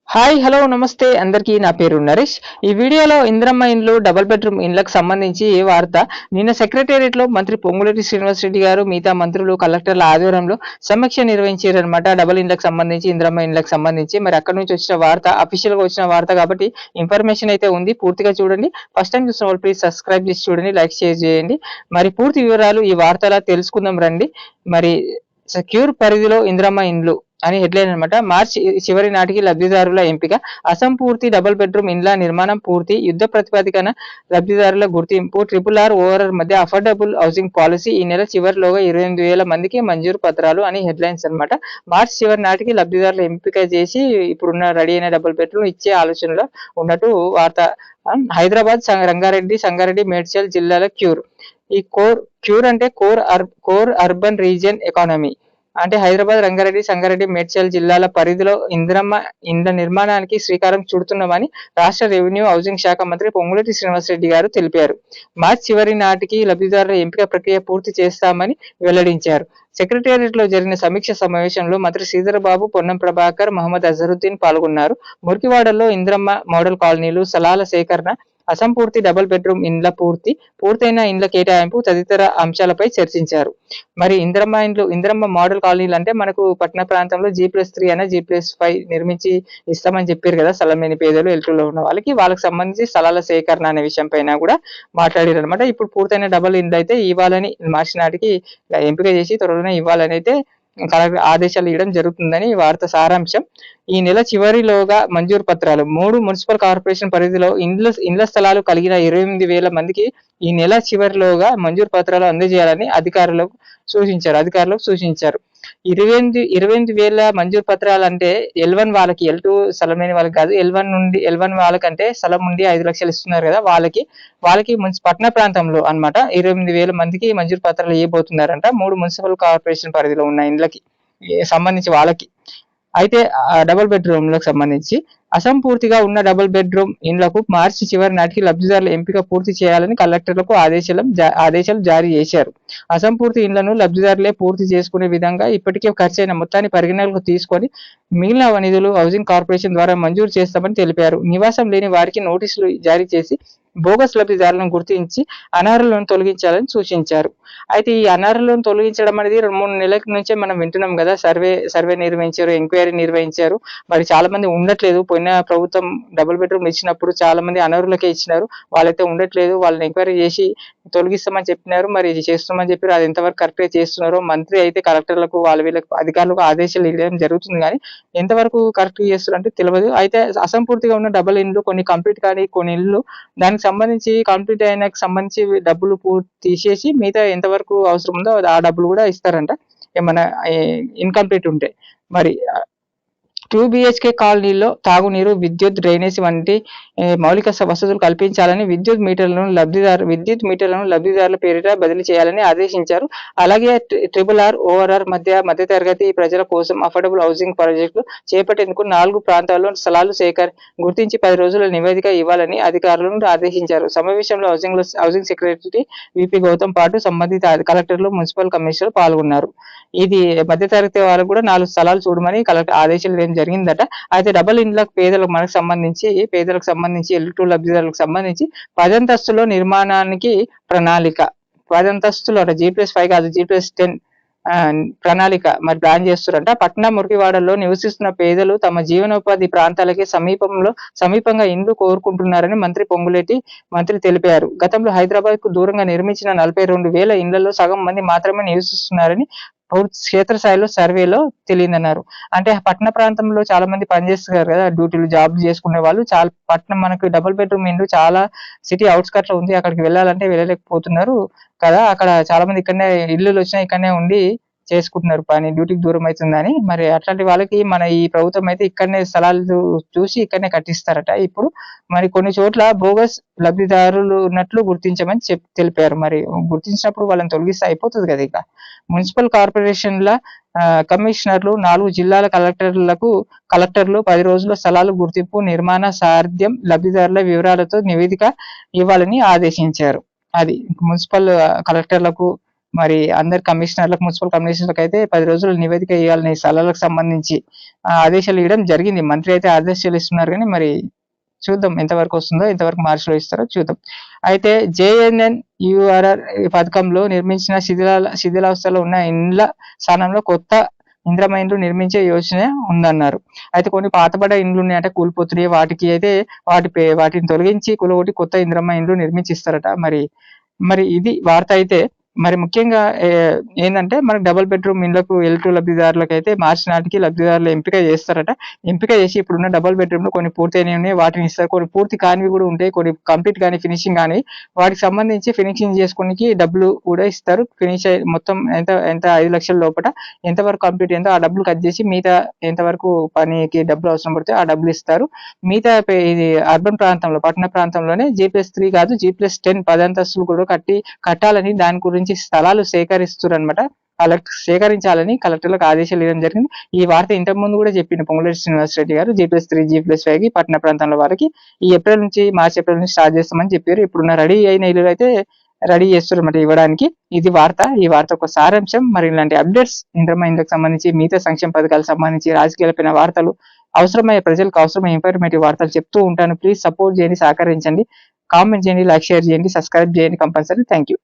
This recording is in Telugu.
హాయ్ హలో నమస్తే అందరికీ నా పేరు నరేష్. ఈ వీడియోలో ఇందిరమ్మ ఇండ్లు డబుల్ బెడ్రూమ్ ఇండ్లకు సంబంధించి వార్త. నిన్న సెక్రటేరియట్ లో మంత్రి పొంగులేటి శ్రీనివాసరెడ్డి గారు మిగతా మంత్రులు కలెక్టర్ల ఆధ్వర్యంలో సమీక్ష నిర్వహించారనమాట. డబుల్ ఇండ్లకు సంబంధించి ఇందిరమ్మ ఇండ్లకు సంబంధించి మరి అక్కడ నుంచి వచ్చిన వార్త, అఫీషియల్ గా వచ్చిన వార్త కాబట్టి ఇన్ఫర్మేషన్ అయితే ఉంది, పూర్తిగా చూడండి. ఫస్ట్ టైం చూసిన వాళ్ళు ప్లీజ్ సబ్స్క్రైబ్ చేసి చూడండి, లైక్ షేర్ చేయండి. మరి పూర్తి వివరాలు ఈ వార్తలా తెలుసుకుందాం రండి. మరి సెక్యూర్ పరిధిలో ఇందిరమ్మ ఇండ్లు అని హెడ్లైన్ అనమాట. మార్చి చివరి నాటికి లబ్ధిదారుల ఎంపిక, అసంపూర్తి డబుల్ బెడ్రూమ్ ఇండ్ల నిర్మాణం పూర్తి, యుద్ధ ప్రతిపాదికన లబ్ధిదారుల గుర్తింపు, RRR ఓఆర్ఆర్ మధ్య అఫోర్డబుల్ హౌసింగ్ పాలసీ, ఈ నెల చివరిలోగా 28,000 మందికి మంజూరు పత్రాలు అని హెడ్లైన్స్ అనమాట. మార్చి చివరి నాటికి లబ్ధిదారుల ఎంపిక చేసి ఇప్పుడున్న రెడీ అయిన డబుల్ బెడ్రూమ్ ఇచ్చే ఆలోచనలో ఉన్నట్టు వార్త. హైదరాబాద్, సంగారెడ్డి, మేడ్చల్ జిల్లాల క్యూర్. ఈ క్యూర్ అంటే కోర్ అర్బన్ రీజియన్ ఎకానమీ అంటే హైదరాబాద్, రంగారెడ్డి, సంగారెడ్డి, మేడ్చల్ జిల్లాల పరిధిలో ఇందిరమ్మ ఇండ్ల నిర్మాణానికి శ్రీకారం చుడుతున్నామని రాష్ట్ర రెవెన్యూ హౌసింగ్ శాఖ మంత్రి పొంగులేటి శ్రీనివాసరెడ్డి గారు తెలిపారు. మార్చి చివరి నాటికి లబ్ధిదారుల ఎంపిక ప్రక్రియ పూర్తి చేస్తామని వెల్లడించారు. సెక్రటేరియట్ లో జరిగిన సమీక్ష సమావేశంలో మంత్రి శ్రీధరబాబు, పొన్నం ప్రభాకర్, మహమ్మద్ అజరుద్దీన్ పాల్గొన్నారు. మురికివాడలో ఇందిరమ్మ మోడల్ కాలనీలు, స్థలాల సేకరణ, అసంపూర్తి డబుల్ బెడ్రూమ్ ఇండ్ల పూర్తయిన ఇండ్ల కేటాయింపు తదితర అంశాలపై చర్చించారు. మరి ఇందిరమ్మ మోడల్ కాలనీలు అంటే మనకు పట్టణ ప్రాంతంలో G+3 అయినా G+5 నిర్మించి ఇస్తామని చెప్పారు కదా, స్థలం లేని పేదలు, ఎల్టూలో ఉన్న వాళ్ళకి సంబంధించి స్థలాల సేకరణ అనే విషయం పైన కూడా మాట్లాడారు అనమాట. ఇప్పుడు పూర్తయిన డబుల్ ఇండ్లు అయితే ఇవ్వాలని మార్చి నాటికి ఎంపిక చేసి త్వరలోనే ఇవ్వాలని అయితే కలెక్టర్ ఆదేశాలు ఇవ్వడం జరుగుతుందని వార్త సారాంశం. ఈ నెల చివరిలోగా మంజూరు పత్రాలు. 3 మున్సిపల్ కార్పొరేషన్ పరిధిలో ఇండ్ల స్థలాలు కలిగిన 28,000 మందికి ఈ నెల చివరిలోగా మంజూరు పత్రాలు అందజేయాలని అధికారులకు సూచించారు. 28,000 మంజూరు పత్రాలు అంటే L1 వాళ్ళకి, L2 స్థలం లేని వాళ్ళకి కాదు. L1 వాళ్ళకంటే స్థలం ఉండి 5 లక్షలు ఇస్తున్నారు కదా, వాళ్ళకి పట్టణ ప్రాంతంలో అన్నమాట 28,000 మందికి మంజూరు పత్రాలు ఇవ్వబోతున్నారంట. 3 మున్సిపల్ కార్పొరేషన్ పరిధిలో ఉన్న ఇండ్లకి సంబంధించి వాళ్ళకి. అయితే డబుల్ బెడ్రూమ్ లకు సంబంధించి అసంపూర్తిగా ఉన్న డబుల్ బెడ్రూమ్ ఇండ్లకు మార్చి చివరి నాటికి లబ్ధిదారుల ఎంపిక పూర్తి చేయాలని కలెక్టర్లకు ఆదేశాలు జారీ చేశారు. అసంపూర్తి ఇండ్లను లబ్ధిదారులే పూర్తి చేసుకునే విధంగా ఇప్పటికే ఖర్చైన మొత్తాన్ని పరిగణనలోకి తీసుకొని మిగిలిన నిధులు హౌసింగ్ కార్పొరేషన్ ద్వారా మంజూరు చేస్తామని తెలిపారు. నివాసం లేని వారికి నోటీసులు జారీ చేసి బోగస్ లబ్ధిదారులను గుర్తించి అనర్హులను తొలగించాలని సూచించారు. అయితే ఈ అనర్హులను తొలగించడం అనేది 2-3 నెలల నుంచే మనం వింటున్నాం కదా. సర్వే నిర్వహించారు, ఎంక్వైరీ నిర్వహించారు. మరి చాలా మంది ఉండట్లేదు. పోయిన ప్రభుత్వం డబుల్ బెడ్రూమ్ ఇచ్చినప్పుడు చాలా మంది అనర్హులకే ఇచ్చినారు. వాళ్ళైతే ఉండట్లేదు. వాళ్ళని ఎంక్వైరీ చేసి తొలగిస్తామని చెప్పినారు. మరి చేస్తామని చెప్పారు. అది ఎంతవరకు కరెక్ట్ గా చేస్తున్నారో మంత్రి అయితే కలెక్టర్లకు వీళ్ళకి అధికారులకు ఆదేశాలు ఇవ్వడం జరుగుతుంది, కానీ ఎంతవరకు కరెక్ట్ చేస్తారు అంటే తెలియదు. అయితే అసంపూర్తిగా ఉన్న డబుల్ ఇండ్లు కొన్ని కంప్లీట్ కానీ కొన్ని ఇల్లు దానికి సంబంధించి కంప్లీట్ అయినకి సంబంధించి డబ్బులు తీసేసి మిగతా ఎంతవరకు అవసరం ఉందో ఆ డబ్బులు కూడా ఇస్తారంట, ఏమన్నా ఇన్కంప్లీట్ ఉంటే. మరి 2 BHK కాలనీలో తాగునీరు, విద్యుత్, డ్రైనేజీ వంటి మౌలిక వసతులు కల్పించాలని, విద్యుత్ మీటర్లను లబ్ధిదారుల పేరిట బదిలీ చేయాలని ఆదేశించారు. అలాగే RRR ఓఆర్ఆర్ మధ్యతరగతి ప్రజల కోసం అఫోర్డబుల్ హౌసింగ్ ప్రాజెక్టులు చేపట్టేందుకు 4 ప్రాంతాల్లో స్థలాలు గుర్తించి 10 రోజుల నివేదిక ఇవ్వాలని అధికారులను ఆదేశించారు. సమావేశంలో హౌసింగ్ సెక్రటరీ VP గౌతమ్ పాటు సంబంధిత కలెక్టర్లు, మున్సిపల్ కమిషనర్ పాల్గొన్నారు. ఇది మధ్యతరగతి వాళ్ళకు కూడా 4 స్థలాలు చూడమని కలెక్టర్ ఆదేశాలు జరిగిందట. అయితే డబుల్ ఇండ్లకు పేదలకు సంబంధించి L2 లబ్ధిదారులకు సంబంధించి 10 అంతస్తులో నిర్మాణానికి ప్రణాళిక. 10 అంతస్తులు అట, G+5 కాదు, G+10 ప్రణాళిక మరి ప్లాన్ చేస్తారంట. పట్నం మురికివాడల్లో నివసిస్తున్న పేదలు తమ జీవనోపాధి ప్రాంతాలకి సమీపంగా ఇండ్లు కోరుకుంటున్నారని మంత్రి తెలిపారు. గతంలో హైదరాబాద్ కు దూరంగా నిర్మించిన 42,000 ఇండ్లలో సగం మంది మాత్రమే నివసిస్తున్నారని క్షేత్రస్థాయిలో సర్వేలో తెలియదన్నారు. అంటే పట్టణ ప్రాంతంలో చాలా మంది పనిచేస్తున్నారు కదా, డ్యూటీలు, జాబ్ చేసుకునే వాళ్ళు. చాలా పట్టణం మనకు డబుల్ బెడ్రూమ్ ఇండ్లు చాలా సిటీ అవుట్స్కట్ లో ఉంది, అక్కడికి వెళ్ళాలంటే వెళ్ళలేకపోతున్నారు కదా. అక్కడ చాలా మంది ఇక్కడనే ఇల్లులు వచ్చినా ఇక్కడనే ఉండి చేసుకుంటున్నారు పని, డ్యూటీకి దూరం అవుతుందని. మరి అట్లాంటి వాళ్ళకి మన ఈ ప్రభుత్వం అయితే ఇక్కడనే స్థలాలు చూసి ఇక్కడనే కట్టిస్తారట. ఇప్పుడు మరి కొన్ని చోట్ల బోగస్ లబ్ధిదారులు ఉన్నట్లు గుర్తించమని తెలిపారు. మరి గుర్తించినప్పుడు వాళ్ళని తొలగిస్తే అయిపోతుంది కదా. ఇక మున్సిపల్ కార్పొరేషన్ల కమిషనర్లు, 4 జిల్లాల కలెక్టర్లు 10 రోజుల స్థలాలు గుర్తింపు, నిర్మాణ సారథ్యం, లబ్ధిదారుల వివరాలతో నివేదిక ఇవ్వాలని ఆదేశించారు. అది మున్సిపల్ కలెక్టర్లకు మరి అందరు కమిషనర్లకు, మున్సిపల్ కమిషనర్లకు అయితే 10 రోజులు నివేదిక ఇవ్వాలని స్థలాలకు సంబంధించి ఆదేశాలు ఇవ్వడం జరిగింది. మంత్రి అయితే ఆదేశాలు ఇస్తున్నారు కానీ మరి చూద్దాం ఎంతవరకు వస్తుందో, ఎంతవరకు మార్చిలో ఇస్తారో చూద్దాం. అయితే జేఎన్ఎన్యూఆర్ఆర్ పథకంలో నిర్మించిన శిథిలావస్థలో ఉన్న ఇండ్ల స్థానంలో కొత్త ఇందిరమ్మ ఇండ్లు నిర్మించే యోచన ఉందన్నారు. అయితే కొన్ని పాతబడ్డ ఇండ్లు ఉన్నాయంటే కూలిపోతున్నాయి. వాటిని తొలగించి కూలగొట్టి కొత్త ఇందిరమ్మ ఇండ్లు నిర్మించి ఇస్తారట. మరి ఇది వార్త అయితే మరి ముఖ్యంగా ఏందంటే మనకు డబుల్ బెడ్రూమ్ ఇండ్లకు L2 లబ్ధిదారులకైతే మార్చి నాటికి లబ్ధిదారులు ఎంపిక చేస్తారట. ఎంపిక చేసి ఇప్పుడున్న డబుల్ బెడ్రూమ్‌లో కొన్ని పూర్తయినవి ఉన్నాయి. వాటిని ఇస్తారు. కొన్ని పూర్తి కానివి కూడా ఉంటాయి. కొన్ని కంప్లీట్ కానీ ఫినిషింగ్ కానీ వాటికి సంబంధించి ఫినిషింగ్ చేసుకోనికి డబ్బులు కూడా ఇస్తారు. ఫినిష్ అయ్యి మొత్తం ఎంత 5 లక్షల లోపట ఎంతవరకు కంప్లీట్ అయిందో ఆ డబ్బులు కట్ చేసి మిగతా ఎంతవరకు పనికి డబ్బులు అవసరం పడితే ఆ డబ్బులు ఇస్తారు. మిగతా ఇది అర్బన్ ప్రాంతంలో, పట్టణ ప్రాంతంలోనే G+3 కాదు G+10 10 అంతస్తులు కూడా కట్టాలని దాని గురించి స్థలాలు సేకరిస్తున్నారు. సేకరించాలని కలెక్టర్లకు ఆదేశాలు ఇవ్వడం జరిగింది. ఈ వార్త ఇంతకు ముందు కూడా చెప్పిండు పొంగులేటి శ్రీనివాసరెడ్డి గారు. G+3 G+5 కి పట్టణ ప్రాంతాల వారికి ఈ మార్చి ఏప్రిల్ నుంచి స్టార్ట్ చేస్తామని చెప్పారు. ఇప్పుడున్న రెడీ అయిన ఇల్లు అయితే రెడీ చేస్తున్నారు ఇవ్వడానికి. ఇది వార్త. ఈ వార్త ఒక సారాంశం. మరి ఇలాంటి అప్డేట్స్ ఇందిరమ్మ ఇండ్లకు సంబంధించి, మిగతా సంక్షేమ పథకాలకు సంబంధించి, రాజకీయాలపైన వార్తలు, అవసరమయ్యే ప్రజలకు అవసరమైన ఇన్ఫర్మేటివ్ వార్తలు చెప్తూ ఉంటాను. ప్లీజ్ సపోర్ట్ చేయండి, సహకరించండి, కామెంట్ చేయండి, లైక్, షేర్ చేయండి, సబ్స్క్రైబ్ చేయండి కంపల్సరీ. Thank you.